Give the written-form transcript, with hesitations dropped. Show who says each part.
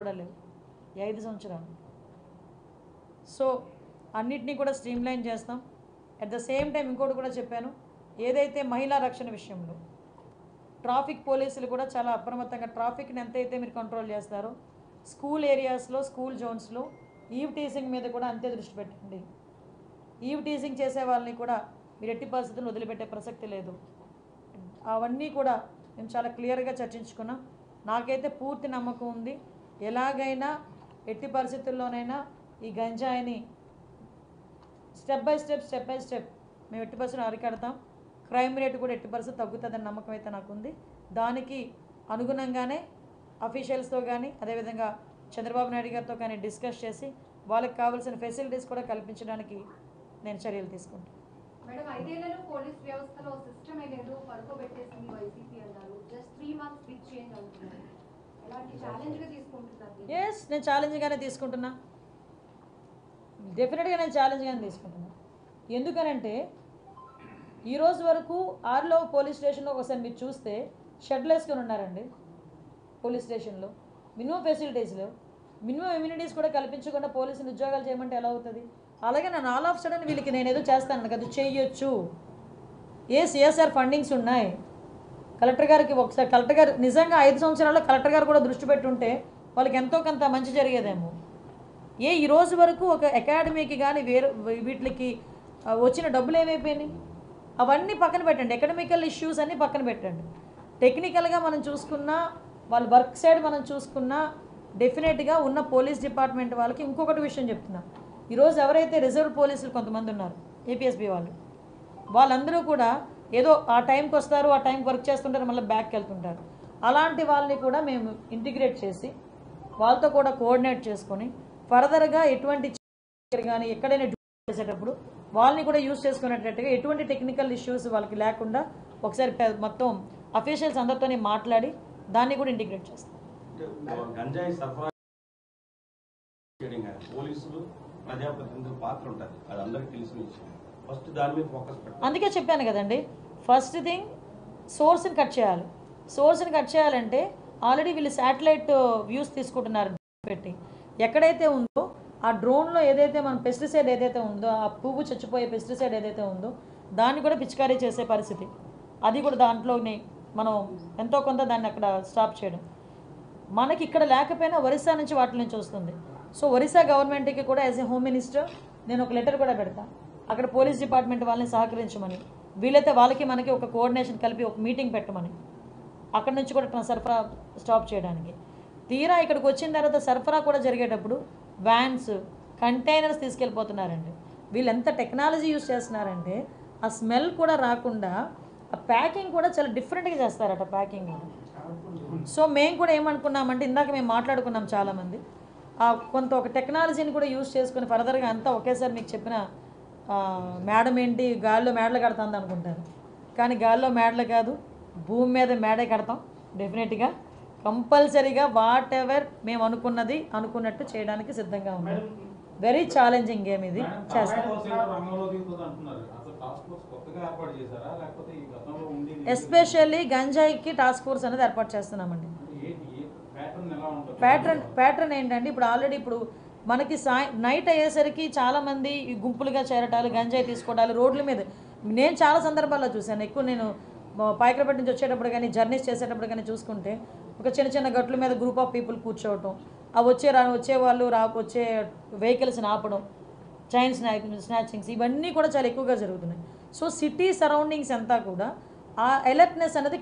Speaker 1: కూడా లేవు ఈ 5 సంవత్సరాలు. సో అన్నిటినీ కూడా స్ట్రీమ్లైన్ చేస్తాం. అట్ ద సేమ్ టైం ఇంకోటి కూడా చెప్పాను, ఏదైతే మహిళా రక్షణ విషయంలో ట్రాఫిక్ పోలీసులు కూడా చాలా అప్రమత్తంగా ట్రాఫిక్ని ఎంతైతే మీరు కంట్రోల్ చేస్తారో స్కూల్ ఏరియాస్లో, స్కూల్ జోన్స్లో ఈవ్ టీజింగ్ మీద కూడా అంతే దృష్టి పెట్టండి. ఈవ్ టీజింగ్ చేసే వాళ్ళని కూడా మీరు ఎట్టి పరిస్థితుల్లో వదిలిపెట్టే ప్రసక్తి లేదు. అవన్నీ కూడా మేము చాలా క్లియర్గా చర్చించుకున్నాం. నాకైతే పూర్తి నమ్మకం ఉంది, ఎలాగైనా ఎట్టి పరిస్థితుల్లోనైనా ఈ గంజాయిని స్టెప్ బై స్టెప్ మేము ఎట్టి పరిస్థితులు అరికడతాం. క్రైమ్ రేట్ కూడా ఎట్టి పరిస్థితి తగ్గుతుందని నమ్మకం అయితే నాకు ఉంది. దానికి అనుగుణంగానే అఫీషియల్స్తో కానీ అదేవిధంగా చంద్రబాబు నాయుడు గారితో కానీ డిస్కస్ చేసి వాళ్ళకి కావాల్సిన ఫెసిలిటీస్ కూడా కల్పించడానికి నేను చర్యలు తీసుకుంటాను.
Speaker 2: మేడం, 5 ఏళ్లలో పోలీస్ వ్యవస్థలో సిస్టమ్ ఏదో పడుకోబెట్టేసింది వైసీపీ అన్నారు. జస్ట్ 3 మంత్స్ బిగ్ చేంజ్ అవుతున్నారు. ఎలాంటి ఛాలెంజ్గా తీసుకుంటున్నారు?
Speaker 1: ఎస్, నేను ఛాలెంజ్గానే తీసుకుంటున్నా. డెఫినెట్గా నేను ఛాలెంజ్గానే తీసుకుంటున్నా. ఎందుకనంటే ఈరోజు వరకు ఆర్లో పోలీస్ స్టేషన్లో ఒకసారి మీరు చూస్తే షెడ్లు వేసుకొని ఉన్నారండి. పోలీస్ స్టేషన్లో మినిమం ఫెసిలిటీస్లో మినిమం ఇమ్యూనిటీస్ కూడా కల్పించకుండా పోలీసులు ఉద్యోగాలు చేయమంటే ఎలా అవుతుంది? అలాగే నన్ను ఆల్ ఆఫ్ సడన్ వీళ్ళకి నేను ఏదో చేస్తాను కదా, చేయొచ్చు. ఏ సిఎస్ఆర్ ఫండింగ్స్ ఉన్నాయి. కలెక్టర్ గారికి ఒకసారి కలెక్టర్ గారు నిజంగా 5 సంవత్సరాల్లో కలెక్టర్ గారు కూడా దృష్టి పెట్టుంటే వాళ్ళకి ఎంతో కొంత మంచి జరిగేదేమో. ఈ రోజు వరకు ఒక అకాడమీకి కానీ వీటికి వచ్చిన డబ్బులు ఏమైపోయినాయి? అవన్నీ పక్కన పెట్టండి. ఎకడమికల్ ఇష్యూస్ అన్నీ పక్కన పెట్టండి. టెక్నికల్గా మనం చూసుకున్నా, వాళ్ళ వర్క్ సైడ్ మనం చూసుకున్నా డెఫినెట్గా ఉన్న పోలీస్ డిపార్ట్మెంట్ వాళ్ళకి ఇంకొకటి విషయం చెప్తున్నా. ఈరోజు ఎవరైతే రిజర్వ్ పోలీసులు కొంతమంది ఉన్నారు, ఏపీఎస్బీ వాళ్ళందరూ కూడా ఏదో ఆ టైంకి వస్తారు, ఆ టైంకి వర్క్ చేస్తుంటారు, మళ్ళీ బ్యాక్కి వెళ్తుంటారు. అలాంటి వాళ్ళని కూడా మేము ఇంటిగ్రేట్ చేసి వాళ్ళతో కూడా కోఆర్డినేట్ చేసుకొని ఫర్దర్గా ఎటువంటి కానీ ఎక్కడైనా డ్యూటీ చేసేటప్పుడు వాళ్ళని కూడా యూజ్ చేసుకునేటట్టుగా ఎటువంటి టెక్నికల్ ఇష్యూస్ వాళ్ళకి లేకుండా ఒకసారి మొత్తం అఫీషియల్స్ అందరితోనే మాట్లాడి దాన్ని కూడా ఇంటిగ్రేట్ చేస్తాం.
Speaker 3: గంజాయి సరఫరా పోలీసులు ప్రజాప్రతినిధుల పాత్ర ఉంటుంది, అది అందరికీ తెలిసిన విషయం. ఫస్ట్ దాని మీద ఫోకస్ పెట్టాలి.
Speaker 1: అందుకే చెప్పాను కదండి, ఫస్ట్ థింగ్ సోర్స్ని కట్ చేయాలి. సోర్స్ని కట్ చేయాలంటే ఆల్రెడీ వీళ్ళు శాటిలైట్ వ్యూస్ తీసుకుంటున్నారు పెట్టి. ఎక్కడైతే ఉందో ఆ డ్రోన్లో ఏదైతే మన పెస్టిసైడ్ ఏదైతే ఉందో, ఆ పువ్వు చచ్చిపోయే పెస్టిసైడ్ ఏదైతే ఉందో దాన్ని కూడా పిచికారీ చేసే పరిస్థితి, అది కూడా దాంట్లోనే మనం ఎంతో కొంత దాన్ని అక్కడ స్టాప్ చేయడం. మనకి ఇక్కడ లేకపోయినా ఒరిస్సా నుంచి వాటి నుంచి వస్తుంది. సో ఒరిస్సా గవర్నమెంట్కి కూడా యాజ్ ఏ హోమ్ మినిస్టర్ నేను ఒక లెటర్ కూడా పెడతాను, అక్కడ పోలీస్ డిపార్ట్మెంట్ వాళ్ళని సహకరించమని, వీలైతే వాళ్ళకి మనకి ఒక కోఆర్డినేషన్ కలిపి ఒక మీటింగ్ పెట్టమని, అక్కడ నుంచి కూడా సరఫరా స్టాప్ చేయడానికి. తీరా ఇక్కడికి వచ్చిన తర్వాత సరఫరా కూడా జరిగేటప్పుడు వ్యాన్స్, కంటైనర్స్ తీసుకెళ్ళిపోతున్నారండి. వీళ్ళు ఎంత టెక్నాలజీ యూజ్ చేస్తున్నారంటే ఆ స్మెల్ కూడా రాకుండా ఆ ప్యాకింగ్ కూడా చాలా డిఫరెంట్గా చేస్తారట ప్యాకింగ్ కూడా. సో మేము కూడా ఏమనుకున్నామంటే, ఇందాక మేము మాట్లాడుకున్నాం చాలామంది, కొంత ఒక టెక్నాలజీని కూడా యూజ్ చేసుకుని ఫర్దర్గా అంతా ఒకేసారి మీకు చెప్పిన మేడం ఏంటి గాల్లో మేడలు కడతాంది అనుకుంటారు, కానీ గాల్లో మేడలు కాదు, భూమి మీద మేడే కడతాం. డెఫినెట్గా కంపల్సరీగా వాట్ ఎవర్ మేము అనుకున్నట్టు చేయడానికి సిద్ధంగా ఉన్నాం. వెరీ ఛాలెంజింగ్ గేమ్ ఇది, చేస్తాం. ఎస్పెషల్లీ గంజాయికి టాస్క్ ఫోర్స్ అనేది ఏర్పాటు చేస్తున్నామండి. ప్యాటర్న్ ఏంటంటే ఇప్పుడు ఆల్రెడీ ఇప్పుడు మనకి నైట్ అయ్యేసరికి చాలామంది గుంపులుగా చేరటాలు, గంజాయి తీసుకోవడాలు రోడ్ల మీద నేను చాలా సందర్భాల్లో చూశాను. ఎక్కువ నేను పాయకరపేట నుంచి వచ్చేటప్పుడు కానీ జర్నీస్ చేసేటప్పుడు కానీ చూసుకుంటే ఒక చిన్న గట్ల మీద గ్రూప్ ఆఫ్ పీపుల్ కూర్చోవటం, ఆ వచ్చే వెహికల్స్ని ఆపడం, చైన్ స్నాచింగ్స్ ఇవన్నీ కూడా చాలా ఎక్కువగా జరుగుతున్నాయి. సో సిటీ సరౌండింగ్స్ అంతా కూడా ఆ అలర్ట్నెస్ అనేది